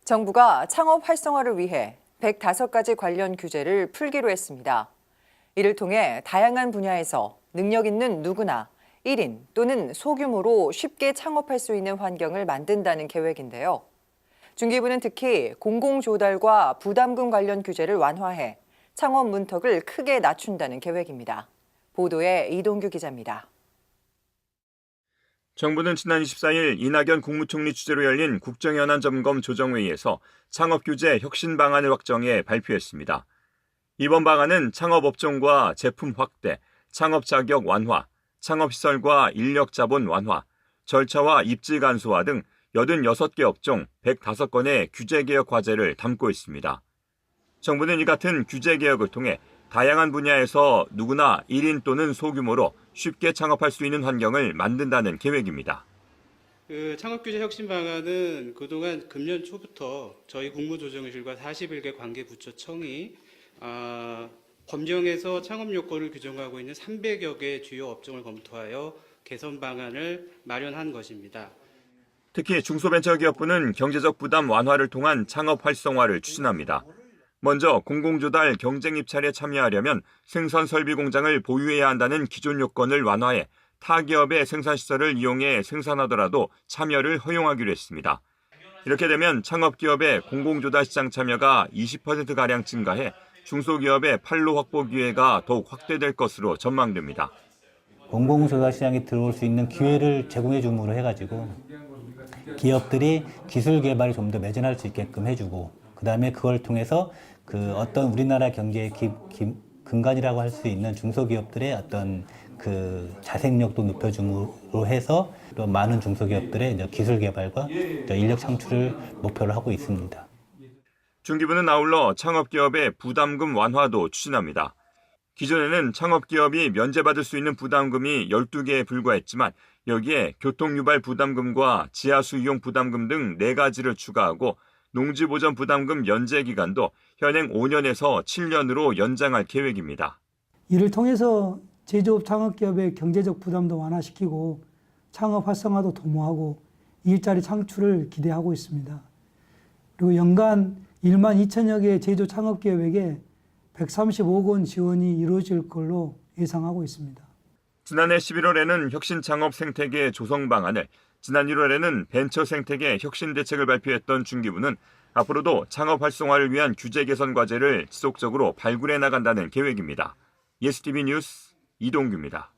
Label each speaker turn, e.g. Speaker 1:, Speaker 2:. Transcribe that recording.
Speaker 1: 정부가 창업 활성화를 위해 105가지 관련 규제를 풀기로 했습니다. 이를 통해 다양한 분야에서 능력 있는 누구나 1인 또는 소규모로 쉽게 창업할 수 있는 환경을 만든다는 계획인데요. 중기부는 특히 공공조달과 부담금 관련 규제를 완화해 창업 문턱을 크게 낮춘다는 계획입니다. 보도에 이동규 기자입니다.
Speaker 2: 정부는 지난 24일 이낙연 국무총리 주재로 열린 국정현안점검 조정회의에서 창업규제 혁신 방안을 확정해 발표했습니다. 이번 방안은 창업업종과 제품 확대, 창업 자격 완화, 창업시설과 인력자본 완화, 절차와 입지 간소화 등 86개 업종 105건의 규제개혁 과제를 담고 있습니다. 정부는 이 같은 규제개혁을 통해 다양한 분야에서 누구나 1인 또는 소규모로 쉽게 창업할 수 있는 환경을 만든다는 계획입니다.
Speaker 3: 창업규제 혁신 방안은 그동안 금년 초부터 저희 국무조정실과 41개 관계부처청이 법령에서 창업 요건을 규정하고 있는 300여 개 주요 업종을 검토하여 개선 방안을 마련한 것입니다.
Speaker 2: 특히 중소벤처기업부는 경제적 부담 완화를 통한 창업 활성화를 추진합니다. 먼저 공공조달 경쟁입찰에 참여하려면 생산설비 공장을 보유해야 한다는 기존 요건을 완화해 타 기업의 생산시설을 이용해 생산하더라도 참여를 허용하기로 했습니다. 이렇게 되면 창업기업의 공공조달 시장 참여가 20%가량 증가해 중소기업의 판로 확보 기회가 더욱 확대될 것으로 전망됩니다.
Speaker 4: 공공조달 시장에 들어올 수 있는 기회를 제공해 줌으로 해가지고 기업들이 기술 개발에 좀 더 매진할 수 있게끔 해주고 그다음에 그걸 통해서 그 어떤 우리나라 경제의 근간이라고 할 수 있는 중소기업들의 어떤 그 자생력도 높여줌으로 해서 또 많은 중소기업들의 기술 개발과 인력 창출을 목표로 하고 있습니다.
Speaker 2: 중기부는 아울러 창업기업의 부담금 완화도 추진합니다. 기존에는 창업기업이 면제받을 수 있는 부담금이 12개에 불과했지만 여기에 교통유발 부담금과 지하수 이용 부담금 등 4가지를 추가하고 농지보전 부담금 면제 기간도 현행 5년에서 7년으로 연장할 계획입니다.
Speaker 5: 이를 통해서 제조업 창업기업의 경제적 부담도 완화시키고 창업 활성화도 도모하고 일자리 창출을 기대하고 있습니다. 그리고 연간 1만 2천여 개의 제조 창업기업에게 135억 원 지원이 이루어질 걸로 예상하고 있습니다.
Speaker 2: 지난해 11월에는 혁신창업 생태계 조성 방안을, 지난 1월에는 벤처 생태계 혁신 대책을 발표했던 중기부는 앞으로도 창업 활성화를 위한 규제 개선 과제를 지속적으로 발굴해 나간다는 계획입니다. 예스티비 뉴스 이동규입니다.